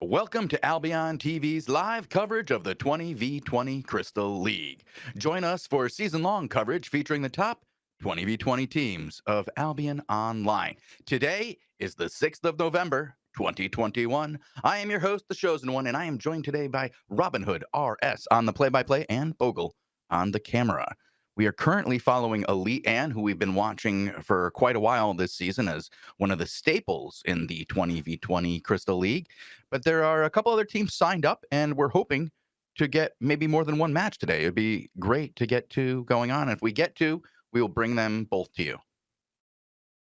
Welcome to Albion TV's live coverage of the 20v20 Crystal League. Join us for season-long coverage featuring the top 20v20 teams of Albion Online. Today is the 6th of November, 2021. I am your host, the Shozen One, and I am joined today by Robinhoodrs on the play-by-play and Bogul on the camera. We are currently following Elite Ann, who we've been watching for quite a while this season as one of the staples in the 20v20 Crystal League. But there are a couple other teams signed up, and we're hoping to get maybe more than one match today. It'd be great to get two going on. If we get two, we will bring them both to you.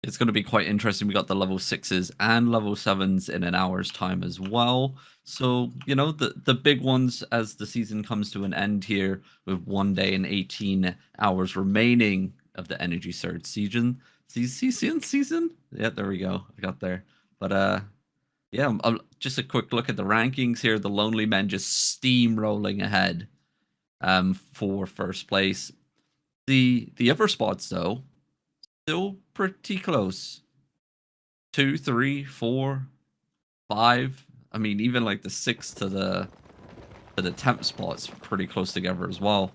It's going to be quite interesting. We got the level 6s and level 7s in an hour's time as well. So, you know, the big ones as the season comes to an end here with 1 day and 18 hours remaining of the Energy Surge season. Season? Yeah, there we go. I got there. But, yeah, just a quick look at the rankings here. The Lonely Men just steamrolling ahead for first place. The other spots, though, still pretty close. 2, 3, 4, 5. I mean, even like the 6th to the 10th spots pretty close together as well.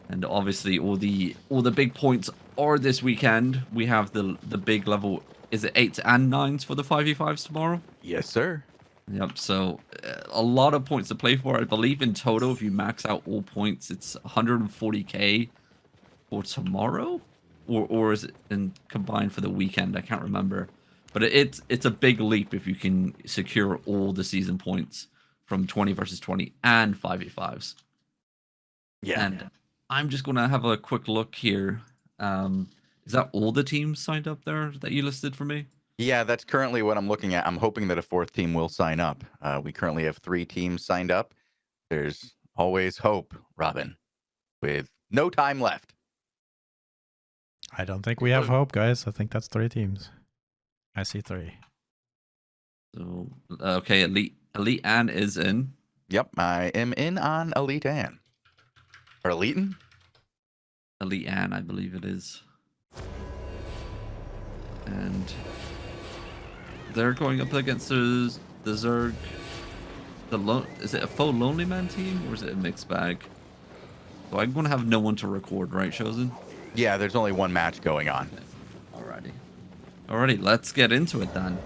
And obviously, all the big points are this weekend. We have the big level. Is it 8s and 9s for the 5v5s tomorrow? Yes, sir. Yep. So a lot of points to play for. I believe in total, if you max out all points, it's 140k for tomorrow. Or is it combined for the weekend? I can't remember. But it's a big leap if you can secure all the season points from 20 versus 20 and 5v5s. Yeah. And I'm just going to have a quick look here. Is that all the teams signed up there that you listed for me? Yeah, that's currently what I'm looking at. I'm hoping that a fourth team will sign up. We currently have 3 teams signed up. There's always hope, Robin, with no time left. I don't think we have hope, guys. I think that's 3 teams. I see 3. So, okay, Elite Ann is in. Yep, I am in on Elite Ann. Or Elite? Elite Ann, I believe it is. And they're going up against the Zerg. Is it a faux Lonely Man team or is it a mixed bag? So I'm going to have no one to record, right, Shozen? Yeah, there's only one match going on. Okay. Alrighty, let's get into it then.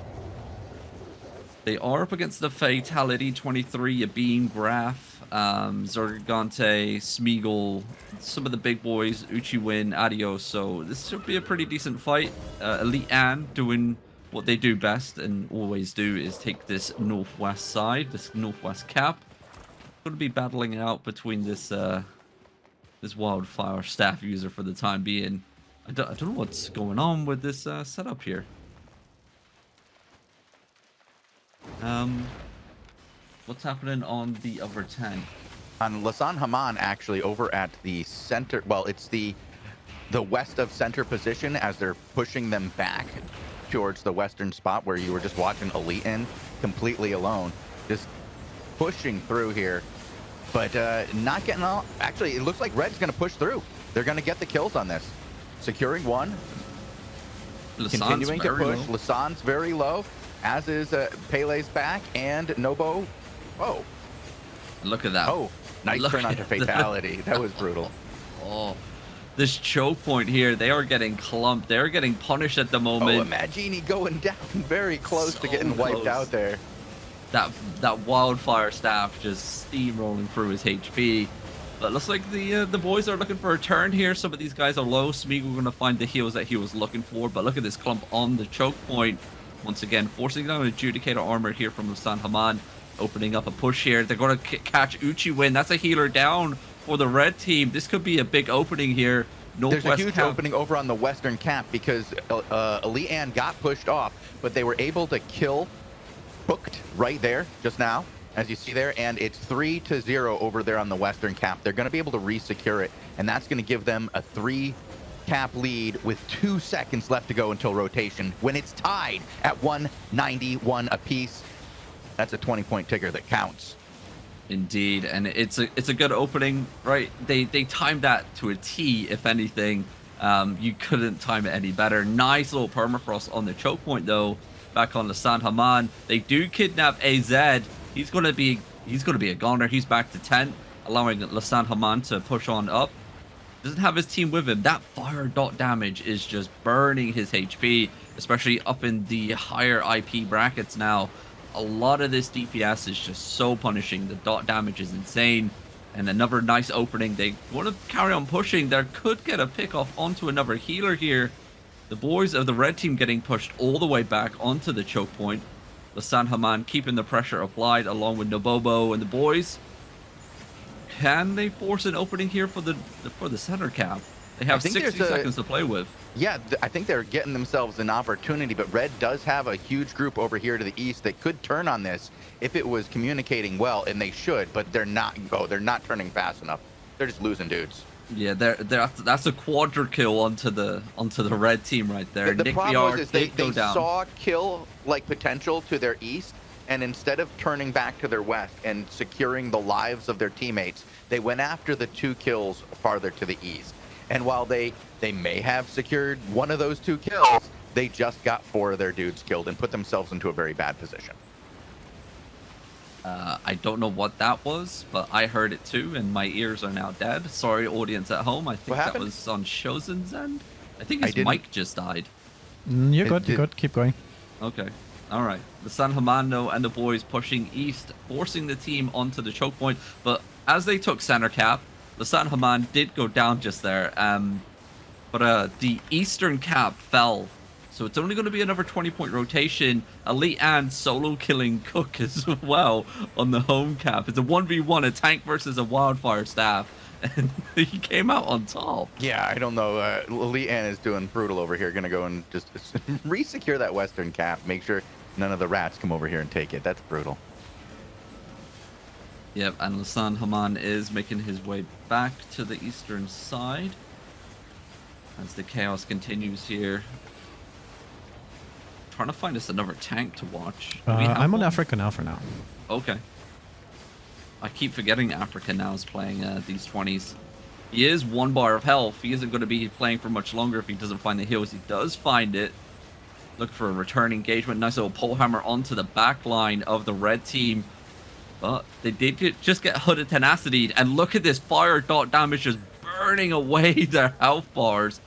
They are up against the Fatality 23, Abim, Graf, Zergante, Smeagol, some of the big boys, Uchiwin, Adios. So this should be a pretty decent fight. Elite Ann doing what they do best and always do is take this northwest side, this northwest cap. Going to be battling it out between this wildfire staff user for the time being. I don't know what's going on with this setup here. What's happening on the other 10? On Lasan Haman, actually, over at the center, well, it's the west of center position as they're pushing them back towards the western spot where you were just watching Elite in completely alone, just pushing through here. But not getting all. Actually, it looks like Red's going to push through. They're going to get the kills on this. Securing one. Continuing to push. Lasan's very low, as is Pele's back and Nobo. Oh. Look at that. Oh, nice turn onto Fatality. That was brutal. Oh, this choke point here. They are getting clumped. They're getting punished at the moment. Oh, Imagini going down very close to getting wiped out there. That wildfire staff just steamrolling through his HP. But it looks like the boys are looking for a turn here. Some of these guys are low. Smeagol going to find the heals that he was looking for. But look at this clump on the choke point. Once again, forcing down Adjudicator armor here from San Haman. Opening up a push here. They're going to catch Uchiwin. That's a healer down for the red team. This could be a big opening here. There's a huge opening over on the western cap because Elite Ann got pushed off, but they were able to kill Hooked right there just now, as you see there, and it's 3-0 over there on the western cap. They're going to be able to re-secure it, and that's going to give them a 3 cap lead with 2 seconds left to go until rotation when it's tied at 191 apiece. That's a 20-point ticker that counts. Indeed, and it's a good opening, right? They timed that to a T, if anything. You couldn't time it any better. Nice little permafrost on the choke point, though. Back on the San Haman. They do kidnap AZ. He's gonna be a goner. He's back to 10, allowing Lasan Haman to push on up. Doesn't have his team with him. That fire dot damage is just burning his HP, especially up in the higher IP brackets now. A lot of this DPS is just so punishing. The dot damage is insane. And another nice opening. They want to carry on pushing. They could get a pick off onto another healer here. The boys of the red team getting pushed all the way back onto the choke point. Lasan Haman keeping the pressure applied along with Nobobo and the boys. Can they force an opening here for the center cap? They have 60 seconds to play with. Yeah, I think they're getting themselves an opportunity, but Red does have a huge group over here to the east that could turn on this if it was communicating well, and they should, but they're not. Oh, they're not turning fast enough. They're just losing dudes. Yeah, that's a quadra kill onto the red team right there. The Nick problem VR is they go down. saw kill like potential to their east, and instead of turning back to their west and securing the lives of their teammates, they went after the 2 kills farther to the east. And while they may have secured one of those 2 kills, they just got 4 of their dudes killed and put themselves into a very bad position. I don't know what that was, but I heard it too, and my ears are now dead. Sorry, audience at home. I think that was on Shozen's end. I think his mic just died. You're good, you're good. Keep going. Okay. All right. The San Hamano and the boys pushing east, forcing the team onto the choke point. But as they took center cap, the San Haman did go down just there. But the eastern cap fell. So it's only going to be another 20-point rotation. Elite and solo killing Cook as well on the home cap. It's a 1v1, a tank versus a wildfire staff. And he came out on top. Yeah, I don't know. Elite Ann is doing brutal over here. Going to go and just re-secure that western cap. Make sure none of the rats come over here and take it. That's brutal. Yep, and Lasan Haman is making his way back to the eastern side as the chaos continues here. Trying to find us another tank to watch. I'm on Africa now for now. Okay. I keep forgetting Africa now is playing these 20s. He is 1 bar of health. He isn't going to be playing for much longer if he doesn't find the heals. He does find it. Look for a return engagement. Nice little pole hammer onto the back line of the red team. But they did just get hooded tenacity. And look at this fire dot damage just burning away their health bars.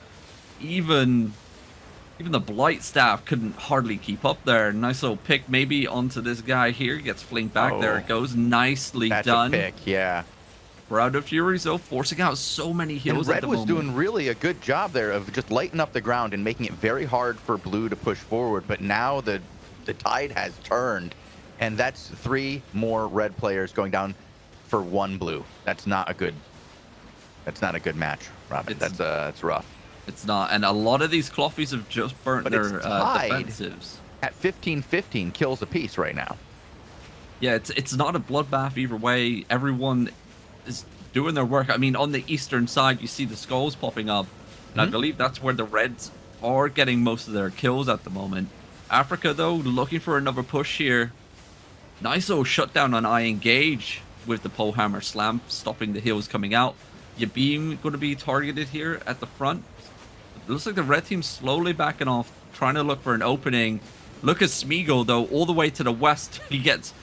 Even the Blight staff couldn't hardly keep up there. Nice little pick maybe onto this guy here. Gets flinked back. Oh, there it goes. Nicely done. That's a pick, yeah. Proud of Furies, though, forcing out so many heals at the moment. Red was doing really a good job there of just lighting up the ground and making it very hard for Blue to push forward. But now the tide has turned, and that's 3 more Red players going down for 1 Blue. That's not a good match, Robin. That's rough. It's not, and a lot of these Cloffies have just burnt their defensives. At 15-15 kills apiece right now. Yeah, it's not a bloodbath either way. Everyone is doing their work. I mean, on the eastern side, you see the skulls popping up, and I believe that's where the Reds are getting most of their kills at the moment. Africa, though, looking for another push here. Nice little shutdown on I Engage with the pole hammer slam, stopping the heals coming out. Yabim going to be targeted here at the front. It looks like the red team's slowly backing off, trying to look for an opening. Look at Smeagol, though, all the way to the west. He gets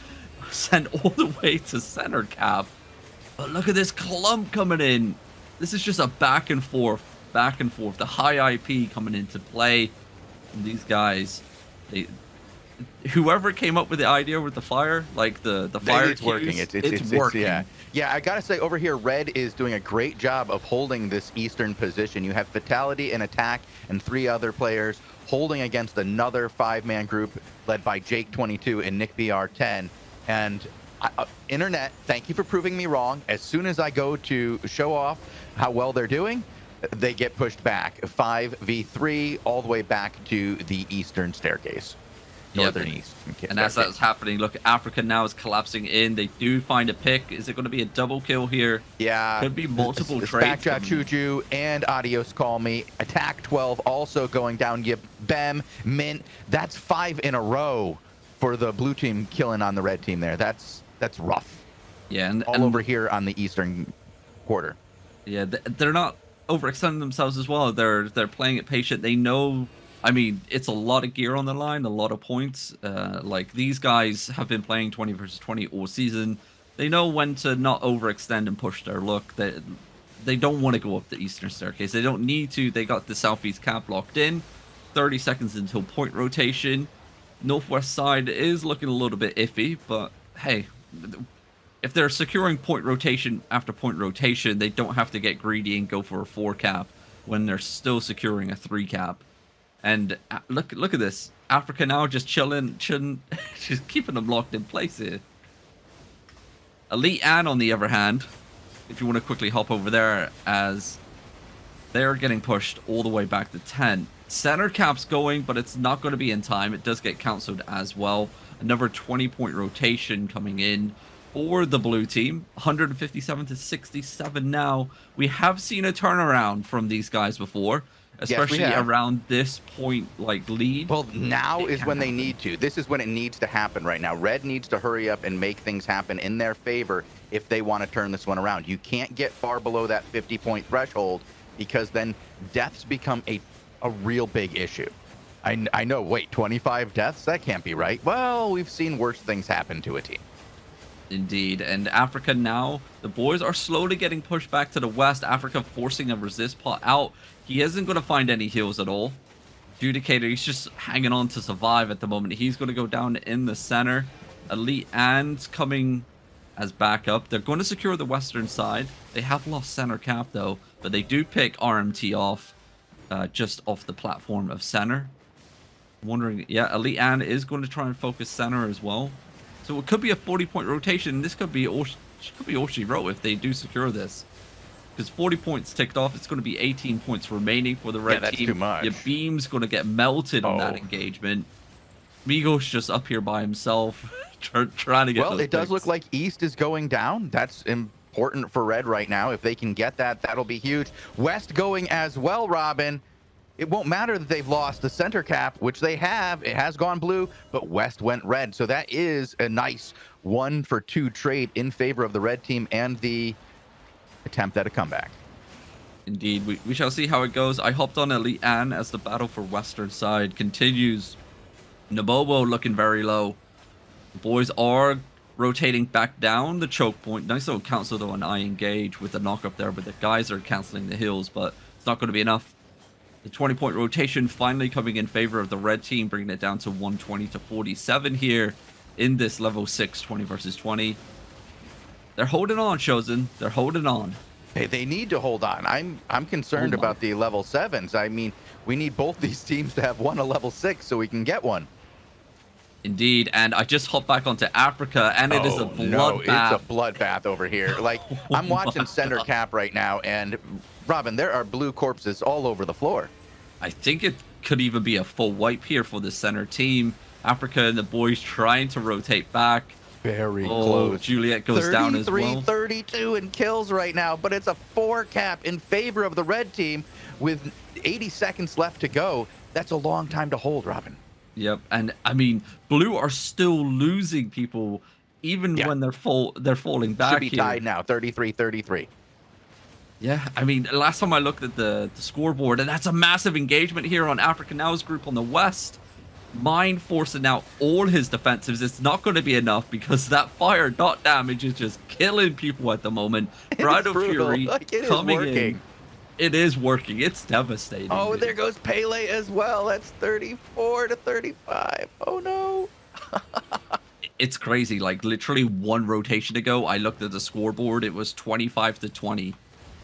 sent all the way to center cap. But look at this clump coming in. This is just a back and forth. The high IP coming into play. And these guys, whoever came up with the idea with the fire, like the fire, it's working. It's working. Yeah, I gotta say, over here, Red is doing a great job of holding this eastern position. You have Fatality and Attack and 3 other players holding against another 5-man group led by Jake22 and Nick BR10. And Internet, thank you for proving me wrong. As soon as I go to show off how well they're doing, they get pushed back 5v3 all the way back to the eastern staircase. Northern east. And as that's happening, look, Africa now is collapsing in. They do find a pick. Is it going to be a double kill here? Yeah. Could be multiple trades. Backshot Chuju and Adios Call Me. Attack 12 also going down. Bem, Mint. That's 5 in a row for the blue team killing on the red team there. That's rough. Yeah. And over here on the eastern quarter. Yeah, they're not overextending themselves as well. They're playing it patient. They know I mean, it's a lot of gear on the line, a lot of points. Like, these guys have been playing 20 versus 20 all season. They know when to not overextend and push their luck. They don't want to go up the eastern staircase. They don't need to. They got the southeast cap locked in. 30 seconds until point rotation. Northwest side is looking a little bit iffy, but hey, if they're securing point rotation after point rotation, they don't have to get greedy and go for a 4 cap when they're still securing a 3 cap. And look at this. Africa now just chilling, just keeping them locked in place here. Elite Ann, on the other hand, if you want to quickly hop over there, as they're getting pushed all the way back to 10. Center cap's going, but it's not going to be in time. It does get cancelled as well. Another 20-point rotation coming in for the blue team. 157 to 67 now. We have seen a turnaround from these guys before, especially around this point, like, lead. Well, now is when they need to. This is when it needs to happen right now. Red needs to hurry up and make things happen in their favor if they want to turn this one around. You can't get far below that 50-point threshold, because then deaths become a real big issue. I know, wait, 25 deaths? That can't be right. Well, we've seen worse things happen to a team. Indeed. And Africa now, the boys are slowly getting pushed back to the west. Africa forcing a resist pot out. He isn't going to find any heals at all. Judicator, he's just hanging on to survive at the moment. He's going to go down in the center. Elite and coming as backup. They're going to secure the western side. They have lost center cap though, but they do pick RMT off just off the platform of center. I'm wondering, yeah, Elite Ann is going to try and focus center as well. So it could be a 40-point rotation. This could be all she wrote if they do secure this. Because 40 points ticked off, it's going to be 18 points remaining for the red team. That's too much. Your beam's going to get melted on that engagement. Migos just up here by himself, trying to get. Well, it does look like East is going down. That's important for Red right now. If they can get that, that'll be huge. West going as well, Robin. It won't matter that they've lost the center cap, which they have. It has gone blue, but West went red. So that is a nice 1-for-2 trade in favor of the red team and the attempt at a comeback. Indeed, we shall see how it goes. I hopped on Elite Ann as the battle for western side continues. Nabobo looking very low. The boys are rotating back down the choke point. Nice little cancel though on I engage with the knock up there, but the guys are canceling the heals, but it's not going to be enough. The 20-point rotation finally coming in favor of the red team, bringing it down to 120 to 47 here in this level 6 20 versus 20. They're holding on, Shozen. They're holding on. Hey, they need to hold on. I'm concerned about the level 7s. I mean, we need both these teams to have one a level 6 so we can get one. Indeed, and I just hopped back onto Africa, and it is a bloodbath. No, it's a bloodbath over here. Like, I'm watching center cap right now, and Robin, there are blue corpses all over the floor. I think it could even be a full wipe here for the center team. Africa and the boys trying to rotate back. Very close. Juliet goes down as well. 33-32 in kills right now, but it's a 4 cap in favor of the red team with 80 seconds left to go. That's a long time to hold, Robin. Yep, and I mean, blue are still losing people even when they're falling back. Should be tied now, 33-33. Yeah, I mean, last time I looked at the scoreboard, and that's a massive engagement here on Africa Now's group on the west. Mind forcing out all his defensives. It's not going to be enough because that fire dot damage is just killing people at the moment. Bride of Fury coming in. It is working. It's devastating. Oh, dude. There goes Pele as well. That's 34 to 35. Oh, no. It's crazy. Like, literally one rotation ago, I looked at the scoreboard. It was 25 to 20.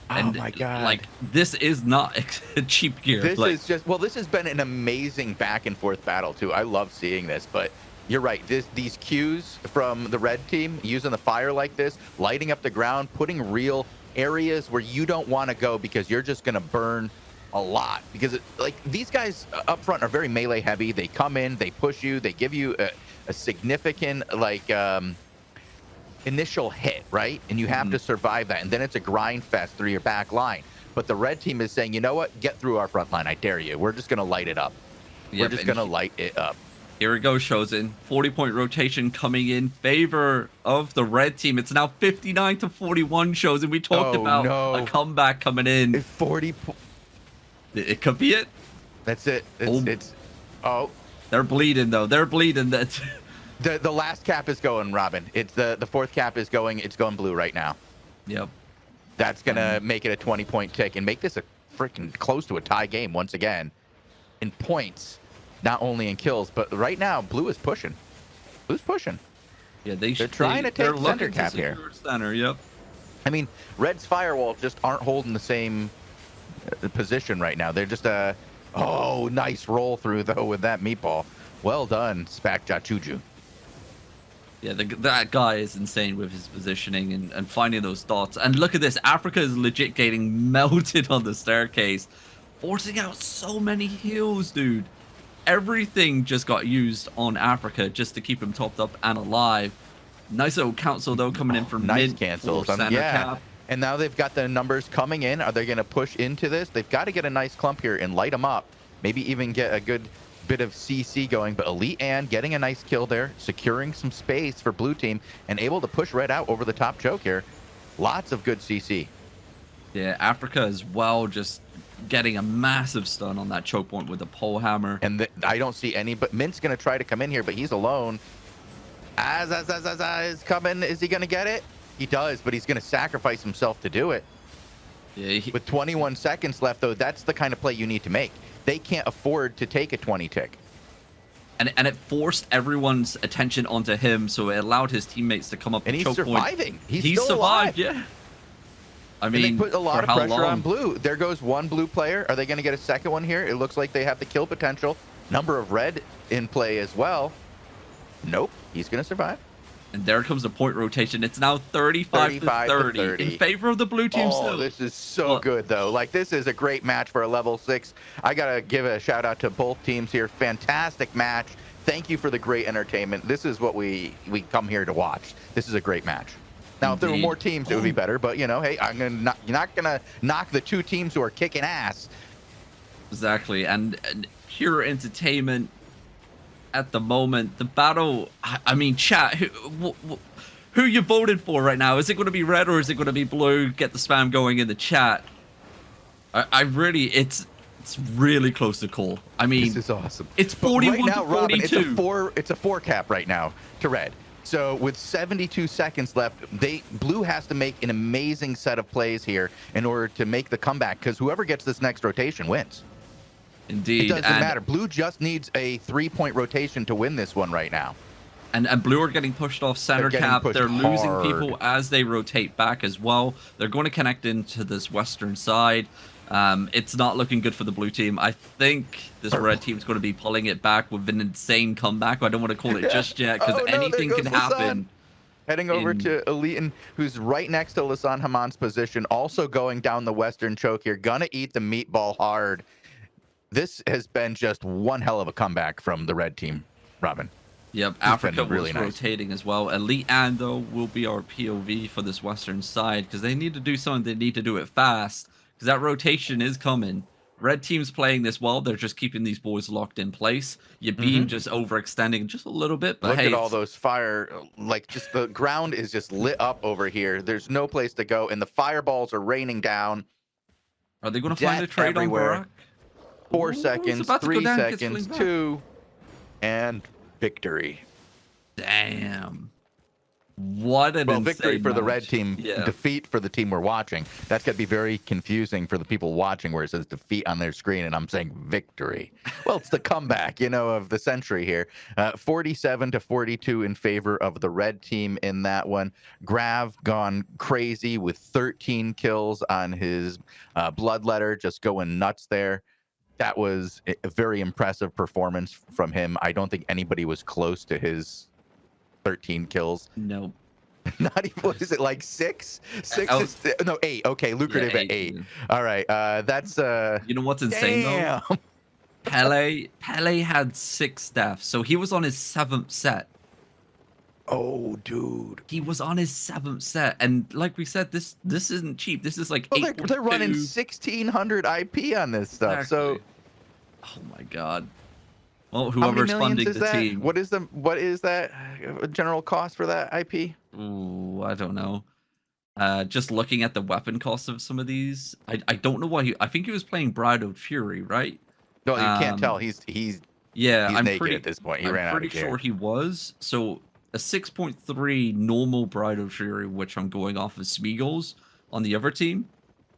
And, oh, my God. Like, this is not cheap gear. This like, is just, well, this has been an amazing back and forth battle, too. I love seeing this, but you're right. These cues from the red team, using the fire like this, lighting up the ground, putting real areas where you don't want to go because you're just going to burn a lot, because like these guys up front are very melee heavy. They come in, they push you, they give you a significant like initial hit, right? And you have to survive that, and then it's a grind fest through your back line. But the red team is saying, you know what, get through our front line, I dare you. We're just going to light it up. We're just going to light it up. Here it goes, Shozen. 40-point rotation coming in favor of the red team. It's now 59 to 41, Shozen. We talked about a comeback coming in. 40. It could be it. That's it. Oh. Oh, They're bleeding though. They're bleeding. That's the last cap is going, Robin. It's the fourth cap is going. It's going blue right now. Yep. That's gonna make it a 20-point tick and make this a freaking close to a tie game once again in points, not only in kills, but right now blue is pushing. Blue's pushing. Yeah, they're trying to take center cap here. Center, yep. I mean, Red's firewall just aren't holding the same position right now. They're just oh, nice roll through though with that meatball. Well done, Spac Jachuju. Yeah, that guy is insane with his positioning and finding those dots. And look at this, Africa is legit getting melted on the staircase, forcing out so many heals, dude. Everything just got used on Africa just to keep him topped up and alive. Nice little council though coming in from nice mid cancels. center cap. And now they've got the numbers coming in. Are they going to push into this? They've got to get a nice clump here and light them up. Maybe even get a good bit of CC going. But Elite and getting a nice kill there, securing some space for blue team and able to push Red out over the top choke here. Lots of good CC. Yeah, Africa as well, just getting a massive stun on that choke point with the pole hammer. And I don't see any, but Mint's going to try to come in here, but he's alone. Is coming. Is he going to get it? He does, but he's going to sacrifice himself to do it. Yeah, With 21 seconds left, though, that's the kind of play you need to make. They can't afford to take a 20 tick. And it forced everyone's attention onto him, so it allowed his teammates to come up And the he's choke surviving. point. He's He still survived, alive. yeah. I And mean, they put a lot for of how pressure long? on blue. There goes one blue player. Are they going to get a second one here? It looks like they have the kill potential. Number of red in play as well. Nope. He's going to survive. And there comes the point rotation. It's now 35 to 30 in favor of the blue team Oh, still. this is so good, though. Like, this is a great match for a level 6. I got to give a shout-out to both teams here. Fantastic match. Thank you for the great entertainment. This is what we come here to watch. This is a great match. Now, if there were more teams, it would be better. But, you know, hey, you're not going to knock the two teams who are kicking ass. Exactly. And pure entertainment at the moment. The battle, I mean, chat, who you voted for right now? Is it going to be red or is it going to be blue? Get the spam going in the chat. I really, it's really close to call. I mean, this is awesome. It's 41 right now, to 42. Robin, it's a four cap right now to red. So with 72 seconds left, blue has to make an amazing set of plays here in order to make the comeback, because whoever gets this next rotation wins. Indeed. It doesn't matter. Blue just needs a 3-point rotation to win this one right now. And blue are getting pushed off center cap. They're losing people as they rotate back as well. They're going to connect into this western side. It's not looking good for the blue team. I think this red team's going to be pulling it back with an insane comeback. I don't want to call it just yet, because anything can happen. Heading over to Elitan, who's right next to Lasan Haman's position, also going down the western choke here. Gonna eat the meatball hard. This has been just one hell of a comeback from the red team, Robin. Yep, Africa was rotating as well. Elite and though will be our POV for this western side, because they need to do something. They need to do it fast, because that rotation is coming. Red team's playing this well. They're just keeping these boys locked in place. Your beam just overextending just a little bit. But look hey, at all those fire, like just the ground is just lit up over here. There's no place to go, and the fireballs are raining down. Are they going to find a trade everywhere. on Barak? 4 seconds, 3 seconds, 2, and victory. Damn. What an insane victory for the red match. team, defeat for the team we're watching. That's got to be very confusing for the people watching, where it says defeat on their screen and I'm saying victory. Well, it's the comeback, of the century here. 47 to 42 in favor of the red team in that one. Grav gone crazy with 13 kills on his bloodletter, just going nuts there. That was a very impressive performance from him. I don't think anybody was close to his 13 kills. Nope. Not even, what is it, like 6? 6 is, no, 8. Okay, lucrative at 8. All right, that's you know what's insane though? Pele had 6 deaths, so he was on his 7th set. Oh, dude. He was on his 7th set, and like we said, this isn't cheap. This is like they're running 1600 IP on this stuff. Exactly. So, oh my god. Well, whoever's funding the team. What is that general cost for that IP? Ooh, I don't know. Just looking at the weapon cost of some of these, I don't know why I think he was playing Bride of Fury, right? No, you can't tell. Um, He's Yeah, naked at this point. He I'm ran out pretty of gear. sure he was. So a 6.3 normal Bridal Fury, which I'm going off of Smeagol's on the other team.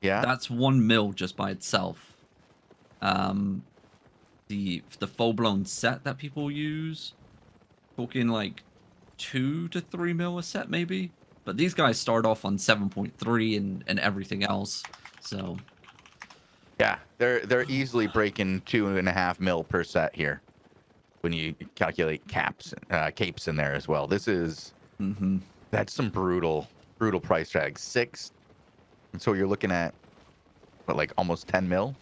Yeah. That's 1 mil just by itself. The full blown set that people use, talking like 2 to 3 mil a set maybe. But these guys start off on 7.3 and everything else. So Yeah, they're easily breaking 2.5 mil per set here when you calculate capes in there as well. This is that's some brutal price tag. 6, and so you're looking at what, like almost 10 mil.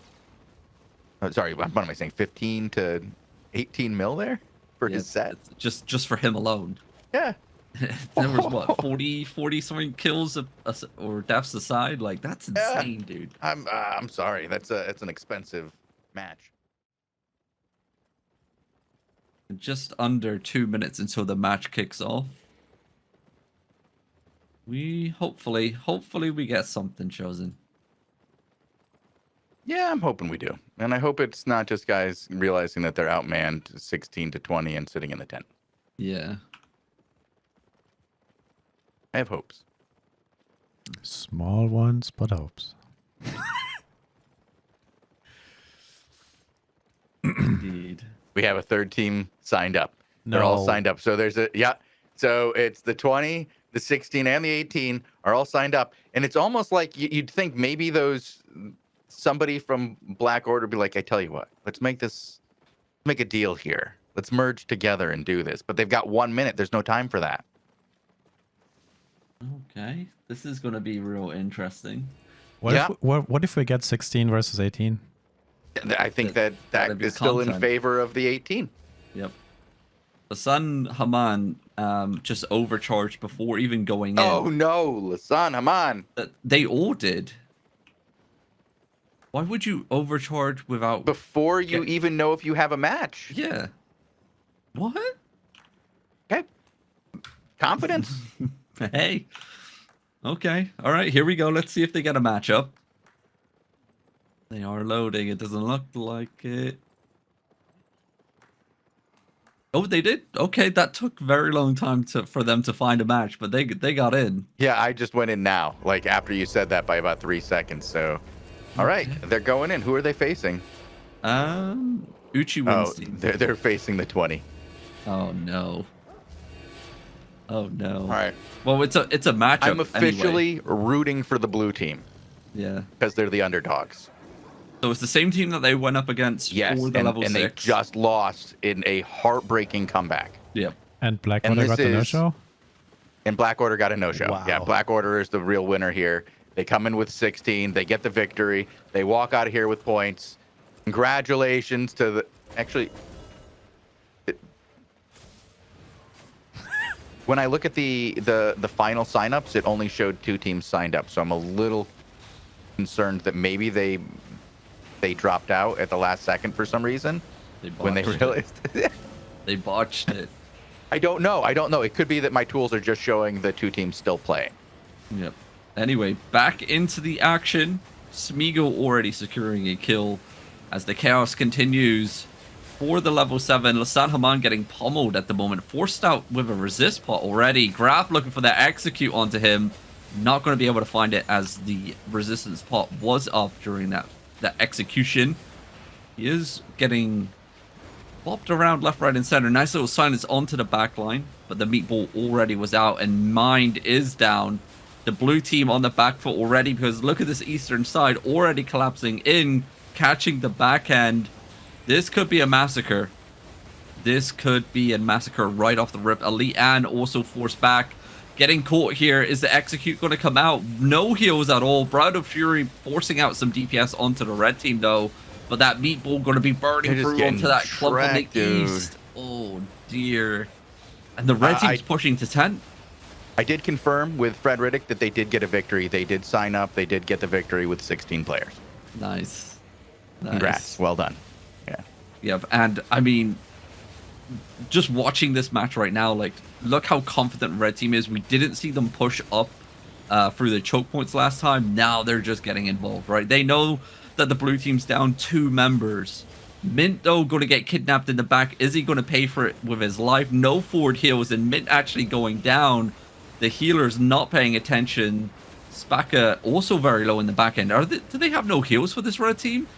Oh, sorry, what am I saying? 15 to 18 mil there for his set. Just for him alone. Yeah. There was what 40 something kills or deaths aside. Like that's insane, dude. I'm sorry. It's an expensive match. Just under 2 minutes until the match kicks off. We hopefully we get something chosen. Yeah, I'm hoping we do, and I hope it's not just guys realizing that they're outmanned 16 to 20 and sitting in the tent. Yeah. I have hopes. Small ones, but hopes. Indeed. We have a third team signed up. They're all signed up. So So it's the 20, the 16, and the 18 are all signed up, and it's almost like you'd think maybe somebody from Black Order would be like, I tell you what, let's make a deal here. Let's merge together and do this. But they've got 1 minute. There's no time for that. Okay, this is going to be real interesting. What if we get 16 versus 18? I think that is still in favor of the 18. Yep. Hassan Haman just overcharged before even going in. Oh no, Hassan Haman. They all did. Why would you overcharge without... Before you even know if you have a match. Yeah. What? Okay. Confidence. Hey. Okay. All right, here we go. Let's see if they get a matchup. They are loading. It doesn't look like it. Oh, they did? Okay, that took very long time for them to find a match, but they got in. Yeah, I just went in now, like after you said that by about 3 seconds. So, all right, they're going in. Who are they facing? Uchi Winstein. They're facing the 20. Oh no. Oh no. All right. Well, it's a matchup. I'm officially anyway. rooting for the blue team. Yeah. Because they're the underdogs. So it's the same team that they went up against for the level 6. And they just lost in a heartbreaking comeback. Yep. And Black Order got the no-show? And Black Order got a no-show. Wow. Yeah, Black Order is the real winner here. They come in with 16. They get the victory. They walk out of here with points. Congratulations to the... Actually... When I look at the final signups, it only showed 2 teams signed up. So I'm a little concerned that maybe they dropped out at the last second for some reason when they realized. They botched it. I don't know. It could be that my tools are just showing the 2 teams still playing. Yep. Anyway, back into the action. Smeagol already securing a kill as the chaos continues. For the level 7, Lasan Haman getting pummeled at the moment. Forced out with a resist pot already. Graf looking for that execute onto him. Not going to be able to find it as the resistance pot was up during that execution. He is getting bopped around left, right, and center. Nice little silence onto the back line. But the meatball already was out and Mind is down. The blue team on the back foot already because look at this eastern side already collapsing in. Catching the back end. This could be a massacre. This could be a massacre right off the rip. Elite Ann also forced back. Getting caught here. Is the execute going to come out? No heals at all. Bride of Fury forcing out some DPS onto the red team though. But that meatball going to be burning through onto that clump on the east. Oh dear. And the red team's pushing to 10. I did confirm with Fred Riddick that they did get a victory. They did sign up. They did get the victory with 16 players. Nice. Congrats. Well done. Yeah. Yep. And I mean, just watching this match right now, like, look how confident red team is. We didn't see them push up through the choke points last time. Now they're just getting involved, right? They know that the blue team's down 2 members. Mint, though, going to get kidnapped in the back. Is he going to pay for it with his life? No forward heals, and Mint actually going down. The healer's not paying attention. Spaka also very low in the back end. Do they have no heals for this red team?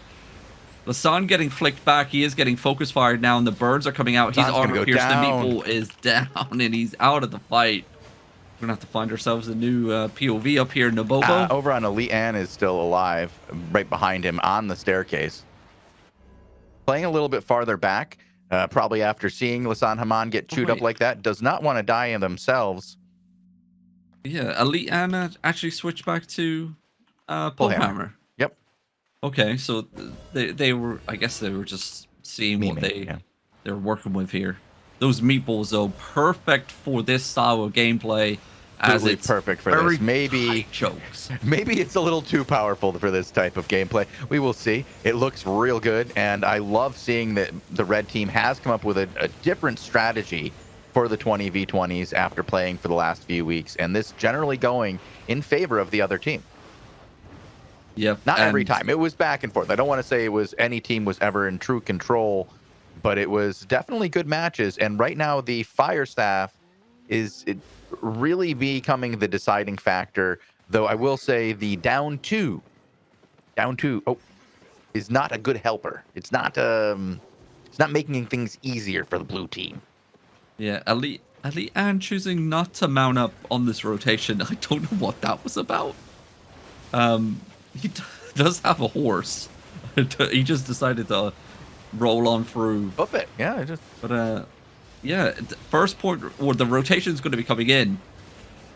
Lasan getting flicked back. He is getting focus fired now, and the birds are coming out. He's armor pierced. The meatball is down, and he's out of the fight. We're going to have to find ourselves a new POV up here. Nabobo. Over on Elite Ann is still alive, right behind him on the staircase. Playing a little bit farther back, probably after seeing Lasan Haman get chewed up like that, does not want to die in themselves. Yeah, Elite Anna actually switched back to Pullhammer. Yep. Okay, so they were, I guess they were just seeing what they're working with here. Those meatballs, though, perfect for this style of gameplay. As it's perfect for this. Maybe chokes. Maybe it's a little too powerful for this type of gameplay. We will see. It looks real good, and I love seeing that the red team has come up with a different strategy for the 20v20s after playing for the last few weeks, and this generally going in favor of the other team. Yep. Not every time. It was back and forth. I don't want to say it was any team was ever in true control, but it was definitely good matches. And right now, the Fire Staff is really becoming the deciding factor. Though I will say the down two, is not a good helper. It's not making things easier for the blue team. Yeah, Elite Ann choosing not to mount up on this rotation. I don't know what that was about. He does have a horse. He just decided to roll on through. Buff it, yeah. But yeah, first point, or the rotation is going to be coming in.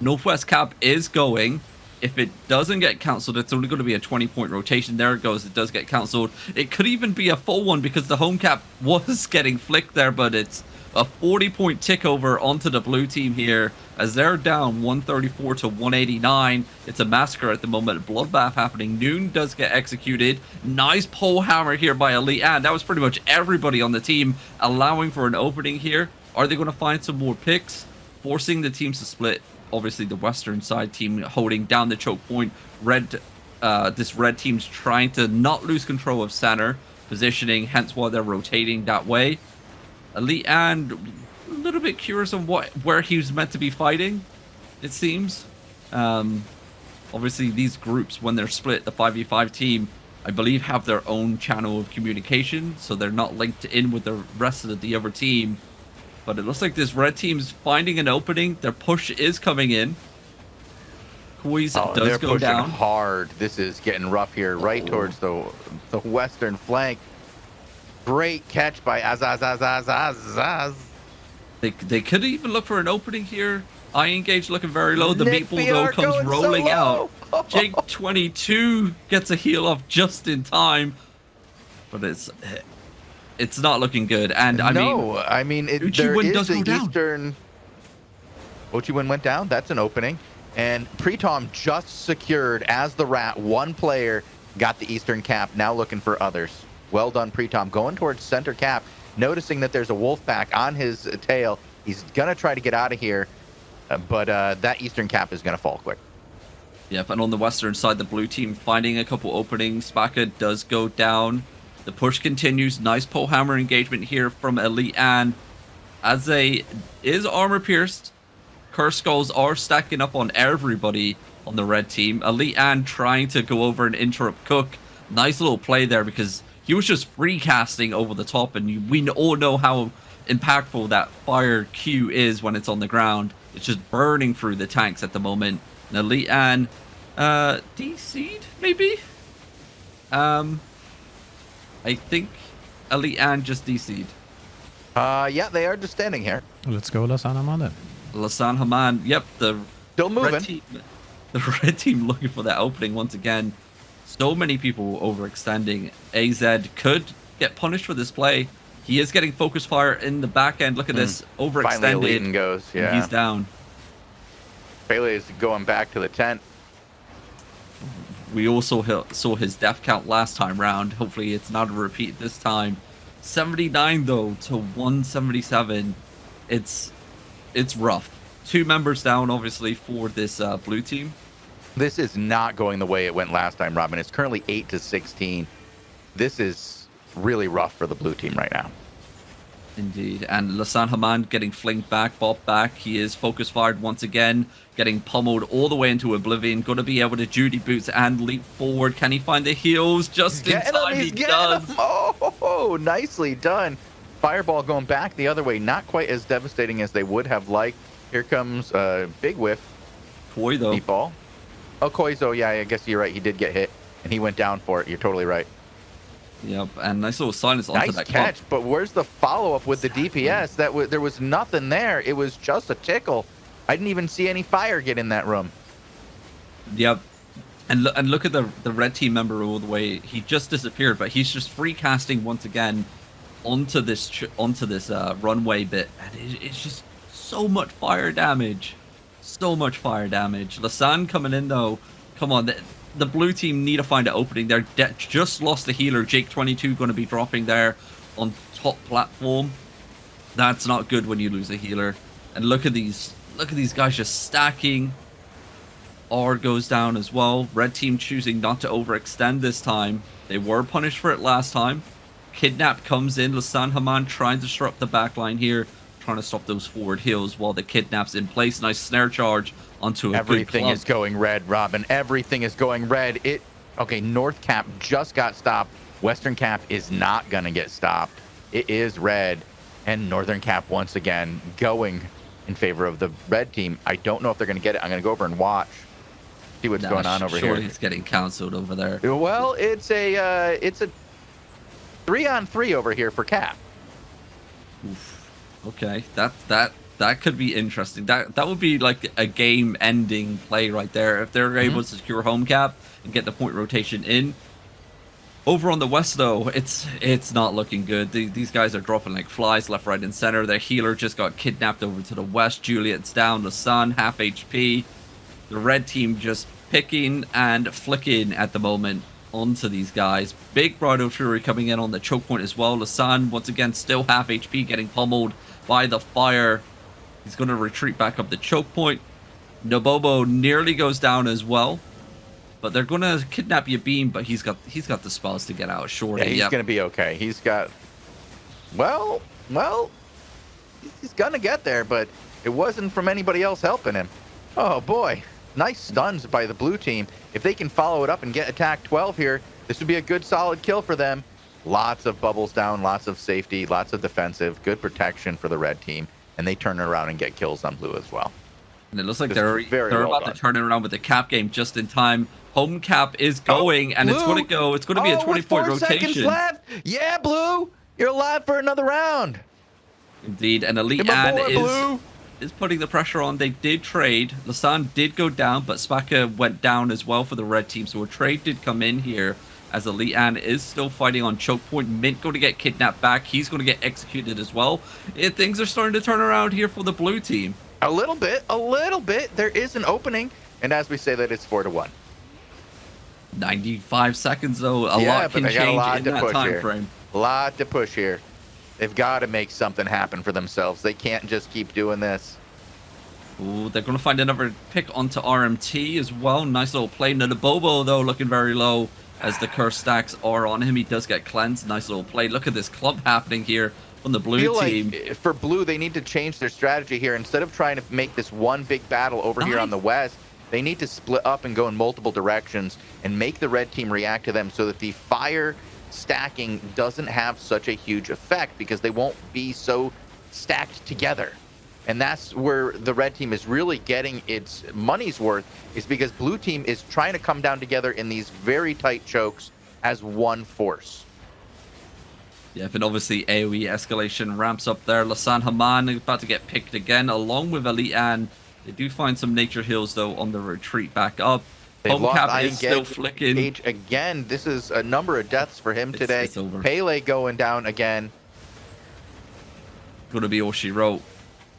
Northwest cap is going. If it doesn't get cancelled, it's only going to be a 20-point rotation. There it goes. It does get cancelled. It could even be a full one because the home cap was getting flicked there, but it's a 40-point tick over onto the blue team here as they're down 134 to 189. It's a massacre at the moment. Bloodbath happening. Noon does get executed. Nice pole hammer here by Elite, and that was pretty much everybody on the team allowing for an opening here. Are they going to find some more picks, forcing the teams to split? Obviously, the western side team holding down the choke point. This red team's trying to not lose control of center positioning, hence why they're rotating that way. Elite and a little bit curious on where he was meant to be fighting, it seems. Obviously, these groups, when they're split, the 5v5 team, I believe, have their own channel of communication, so they're not linked in with the rest of the other team. But it looks like this red team's finding an opening. Their push is coming in. Koi's does go down hard. This is getting rough here, right towards the western flank. Great catch by Azaz. They could even look for an opening here. Eye engage looking very low. The meatball though comes rolling out. Jake 22 gets a heal off just in time, but it's not looking good. And there is the eastern. Ochiwin went down. That's an opening. And Pretom just secured, as the rat, one player got the eastern cap, now looking for others. Well done, Pretom. Going towards center cap, noticing that there's a wolf pack on his tail. He's going to try to get out of here, but that eastern cap is going to fall quick. Yep, and on the western side, the blue team finding a couple openings. Spaka does go down. The push continues. Nice pole hammer engagement here from Elite Ann. As is armor pierced. Curse Skulls are stacking up on everybody on the red team. Elite Ann trying to go over and interrupt Cook. Nice little play there because he was just free casting over the top, and we all know how impactful that fire Q is when it's on the ground. It's just burning through the tanks at the moment. And Elite Ann DC'd maybe? I think Elite Ann just DC'd. Yeah, they are just standing here. Let's go Lasan Haman then. Lasan Haman, yep, still moving. The red team looking for that opening once again. So many people overextending. AZ could get punished for this play. He is getting focus fire in the back end. Look at this, overextended. Finally, Elite goes, yeah. And he's down. Pele is going back to the tent. We also saw his death count last time round. Hopefully it's not a repeat this time. 79 though to 177. It's rough. 2 members down, obviously, for this blue team. This is not going the way it went last time, Robin. It's currently 8 to 16. This is really rough for the blue team right now. Indeed. And Lasan Haman getting flinged back, bopped back. He is focus fired once again, getting pummeled all the way into oblivion. Going to be able to Judy boots and leap forward. Can he find the heals just in time? He does. Oh, nicely done. Fireball going back the other way. Not quite as devastating as they would have liked. Here comes big whiff. Koi, though. Deep ball. Oh, Koizo, yeah, I guess you're right. He did get hit, and he went down for it. You're totally right. Yep, and nice little silence onto Nice that catch, club. but where's the follow-up with the DPS? There was nothing there. It was just a tickle. I didn't even see any fire get in that room. Yep. And look at the red team member all the way. He just disappeared, but he's just free casting once again onto this runway bit, and it's just so much fire damage. So much fire damage. Lasan coming in though. Come on, the blue team need to find an opening. They're just lost the healer. Jake 22 going to be dropping there on top platform. That's not good when you lose a healer. And look at these guys just stacking. R goes down as well. Red team choosing not to overextend this time. They were punished for it last time. Kidnap comes in. Lasan Haman trying to disrupt the backline here. Trying to stop those forward heals while the Kidnap's in place. Nice snare charge onto a Everything is going red, Robin. Everything is going red. Okay, North Cap just got stopped. Western Cap is not going to get stopped. It is red. And Northern Cap once again going in favor of the red team. I don't know if they're going to get it. I'm going to go over and watch. See what's going on over here. He's getting canceled over there. Well, it's a 3-on-3 over here for Cap. Oof. Okay, that could be interesting. That would be like a game-ending play right there if they're able to secure home cap and get the point rotation in. Over on the west though, it's not looking good. These guys are dropping like flies left, right, and center. Their healer just got kidnapped over to the west. Juliet's down. The sun half HP. The red team just picking and flicking at the moment onto these guys. Big Bridal Fury coming in on the choke point as well. Lasan once again still half HP, getting pummeled by the fire. He's going to retreat back up the choke point. Nobobo nearly goes down as well, but they're going to kidnap Yabim, but he's got the spells to get out. Shorty, yeah, he's going to be okay. He's got well, he's going to get there, but it wasn't from anybody else helping him. Oh boy, nice stuns by the blue team. If they can follow it up and get attack 12 here, this would be a good solid kill for them. Lots of bubbles down, lots of safety, lots of defensive, good protection for the red team, and they turn it around and get kills on blue as well. And it looks like they're about to turn it around with the cap game just in time. Home cap is going, and it's going to go. It's going to be a 20-point rotation. 4 seconds left. Yeah, blue, you're alive for another round. Indeed, and Elite Ann is putting the pressure on. They did trade. Lasan did go down, but Spaka went down as well for the red team, so a trade did come in here. As Elite Ann is still fighting on choke point. Mint going to get kidnapped back. He's going to get executed as well. Things are starting to turn around here for the blue team. A little bit. There is an opening, and as we say that, it's 4-1. 95 seconds though. A lot can change in that time frame. A lot to push here. They've got to make something happen for themselves. They can't just keep doing this. Ooh, they're going to find another pick onto RMT as well. Nice little play. Now the Bobo though looking very low. As the curse stacks are on him, he does get cleansed. Nice little play. Look at this club happening here on the blue team. Like for blue, they need to change their strategy here. Instead of trying to make this one big battle over here on the west, they need to split up and go in multiple directions and make the red team react to them so that the fire stacking doesn't have such a huge effect because they won't be so stacked together. And that's where the red team is really getting its money's worth, is because blue team is trying to come down together in these very tight chokes as one force. Yeah, but obviously AoE escalation ramps up there. Lasan Haman about to get picked again, along with Elite Ann. They do find some nature heals, though, on the retreat back up. Homecap is still flicking. Again, this is a number of deaths for him today. It's over. Pele going down again. Going to be all she wrote.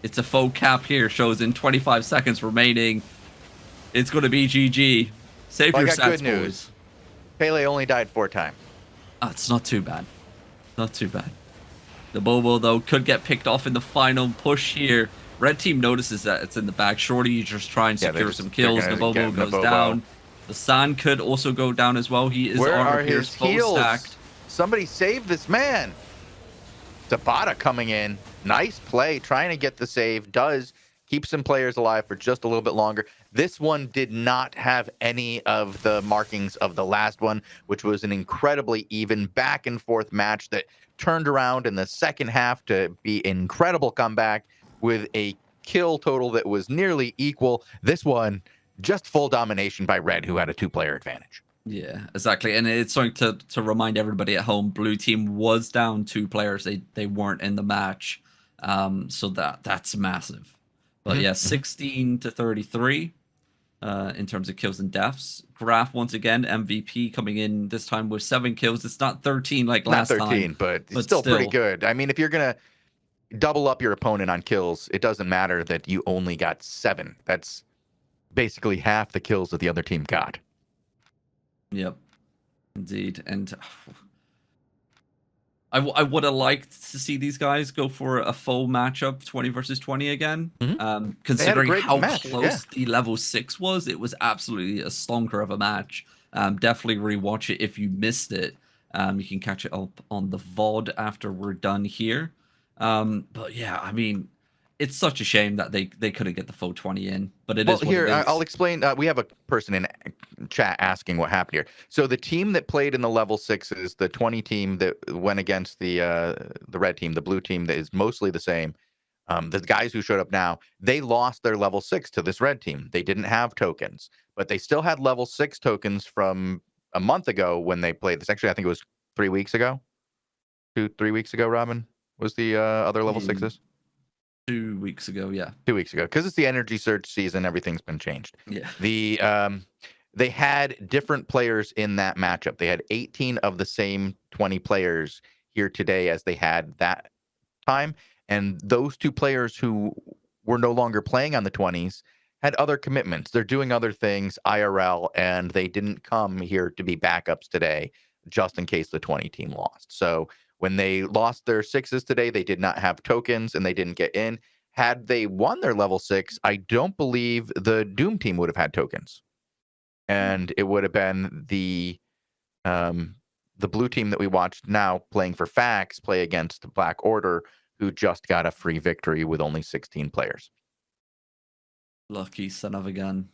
It's a faux cap here. Shows in 25 seconds remaining. It's going to be GG. Save your stats, good news. boys. Pele only died 4 times. Oh, it's not too bad. Not too bad. The Bobo, though, could get picked off in the final push here. Red team notices that it's in the back. Shorty, you just try and secure some kills. The Bobo goes down. The San could also go down as well. He is armor pierced, full stacked. Somebody save this man. Tabata coming in. Nice play. Trying to get the save. Does keep some players alive for just a little bit longer. This one did not have any of the markings of the last one, which was an incredibly even back and forth match that turned around in the second half to be an incredible comeback with a kill total that was nearly equal. This one, just full domination by Red, who had a 2-player advantage. Yeah, exactly. And it's something to remind everybody at home, blue team was down 2 players. They weren't in the match. So that's massive. But yeah, 16 to 33 in terms of kills and deaths. Graf once again MVP coming in this time with 7 kills. It's not 13 like last time. Not 13, but it's still pretty good. I mean, if you're gonna double up your opponent on kills, it doesn't matter that you only got 7. That's basically half the kills that the other team got. Yep, indeed. And I would have liked to see these guys go for a full matchup, 20 versus 20 again. Considering how close the level 6 was, it was absolutely a stonker of a match. Definitely rewatch it if you missed it. You can catch it up on the VOD after we're done here. But yeah, I mean, it's such a shame that they couldn't get the full 20 in, but it is what it is. I'll explain. We have a person in chat asking what happened here. So the team that played in the level 6s, the 20 team that went against the red team, the blue team that is mostly the same, the guys who showed up now, they lost their level 6 to this red team. They didn't have tokens, but they still had level 6 tokens from a month ago when they played this. Actually, I think it was 3 weeks ago. 3 weeks ago, Robin, was the other level 6s? 2 weeks ago, yeah. 2 weeks ago, because it's the energy surge season. Everything's been changed. Yeah. They had different players in that matchup. They had 18 of the same 20 players here today as they had that time, and those 2 players who were no longer playing on the 20s had other commitments. They're doing other things IRL, and they didn't come here to be backups today, just in case the 20 team lost. So when they lost their 6s today, they did not have tokens and they didn't get in. Had they won their level 6, I don't believe the Doom team would have had tokens. And it would have been the blue team that we watched now playing for Fax play against the Black Order, who just got a free victory with only 16 players. Lucky son of a gun.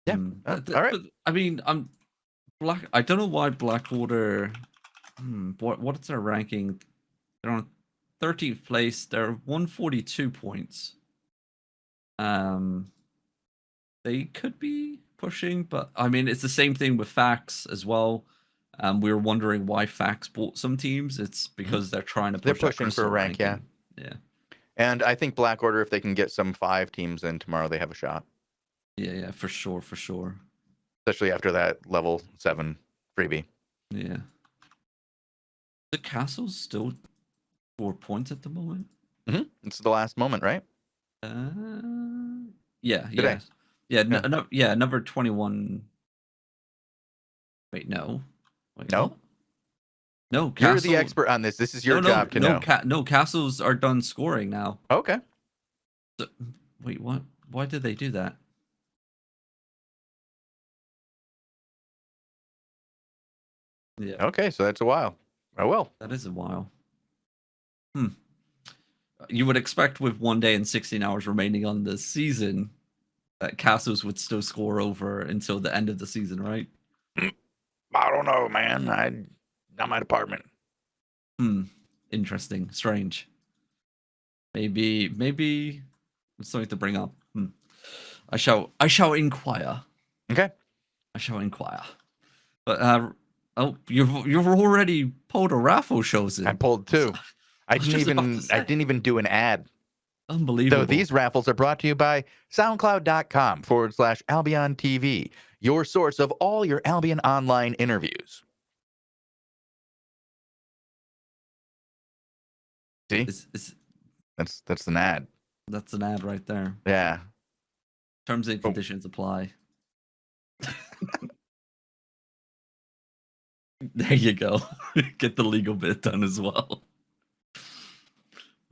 Yeah. All right. But, I mean, I don't know why Black Order. What's their ranking? They're on 13th place. They're 142 points. They could be pushing, but I mean, it's the same thing with Fax as well. We were wondering why Fax bought some teams. It's because they're trying to push. They're pushing for a rank, ranking. Yeah. And I think Black Order, if they can get some 5 teams in tomorrow, they have a shot. Yeah, for sure. Especially after that level 7 freebie. Yeah. The castle's still 4 points at the moment. It's the last moment, right? Yeah. Today. Yeah. Number 21. Wait, no. No. No, Castle... You're the expert on this. This is your job to know. No, Castles are done scoring now. Okay. So, wait, what? Why did they do that? Yeah. Okay, so that's a while. Oh well. That is a while. You would expect with 1 day and 16 hours remaining on the season that Castles would still score over until the end of the season, right? I don't know, man. Not my department. Interesting. Strange. Maybe it's something to bring up. I shall inquire. Okay. I shall inquire. But you've already pulled a raffle, Shozen. I pulled 2. I didn't even do an ad. Unbelievable. So these raffles are brought to you by SoundCloud.com/AlbionTV, your source of all your Albion Online interviews. See? That's an ad. That's an ad right there. Yeah. Terms and conditions apply. There you go. Get the legal bit done as well.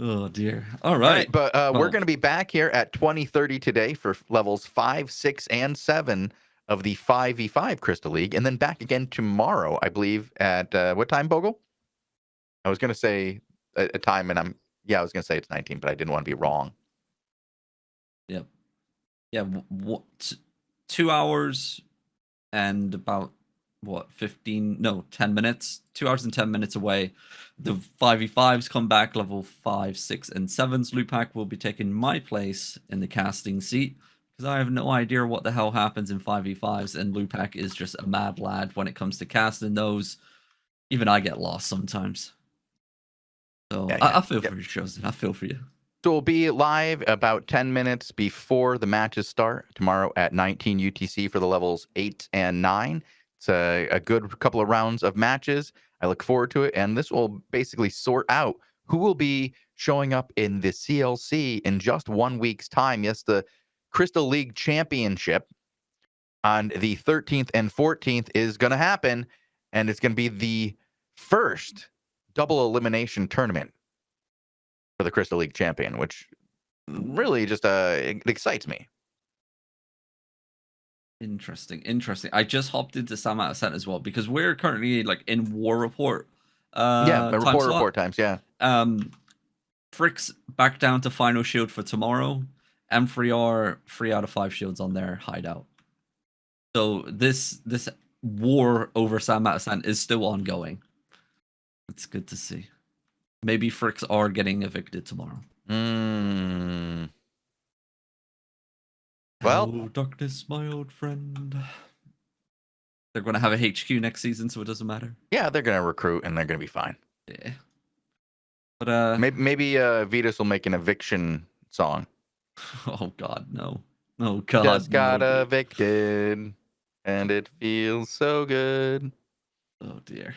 Oh dear. All right. But we're going to be back here at 20:30 today for levels 5, 6, and 7 of the 5v5 Crystal League, and then back again tomorrow, I believe, at what time, Bogul? I was going to say a time, and I was going to say it's 19, but I didn't want to be wrong. Yep. Yeah. 2 hours and about 10 minutes. 2 hours and 10 minutes away. The 5v5s come back. Level 5, 6, and 7s. Lupac will be taking my place in the casting seat because I have no idea what the hell happens in 5v5s, and Lupac is just a mad lad when it comes to casting those. Even I get lost sometimes. So I feel for you, Shozen. I feel for you. So we'll be live about 10 minutes before the matches start tomorrow at 19 UTC for the levels 8 and 9. It's a good couple of rounds of matches. I look forward to it, and this will basically sort out who will be showing up in the CLC in just 1 week's time. Yes, the Crystal League Championship on the 13th and 14th is going to happen, and it's going to be the first double elimination tournament for the Crystal League champion, which really just it excites me. Interesting. I just hopped into Sam Out of Scent as well because we're currently like in War Report. Report times. Yeah. Frick's back down to Final Shield for tomorrow, and 3 out of 5 shields on their hideout. So this war over Sam Out of Scent is still ongoing. It's good to see. Maybe Fricks are getting evicted tomorrow. Well, hello, darkness, my old friend. They're going to have a HQ next season, so it doesn't matter. Yeah, they're going to recruit, and they're going to be fine. Yeah. But maybe Vitas will make an eviction song. Oh God, no! Oh God, just got no. evicted, and it feels so good. Oh dear.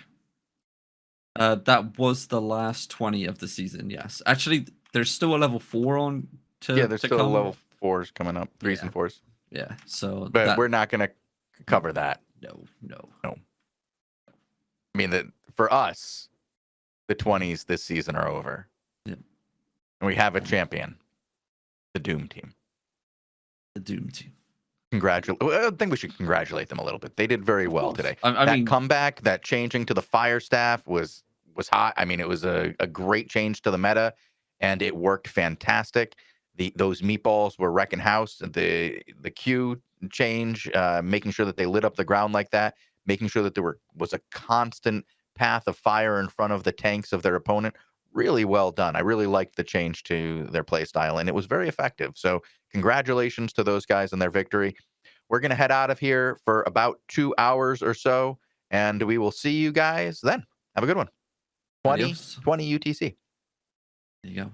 That was the last 20 of the season. Yes, actually, there's still a level 4 on. There's still level 4s coming up, 3s and 4s. Yeah, so but we're not going to cover that. No. I mean, for us, the 20s this season are over. Yeah. And we have a champion, the Doom team. The Doom team. I think we should congratulate them a little bit. They did very well today. I mean, comeback, that changing to the fire staff was hot. I mean, it was a great change to the meta, and it worked fantastic. Those meatballs were wrecking house. The Q change, making sure that they lit up the ground like that, making sure that there was a constant path of fire in front of the tanks of their opponent. Really well done. I really liked the change to their play style, and it was very effective. So congratulations to those guys on their victory. We're going to head out of here for about 2 hours or so, and we will see you guys then. Have a good one. 20 UTC. There you go.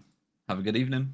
Have a good evening.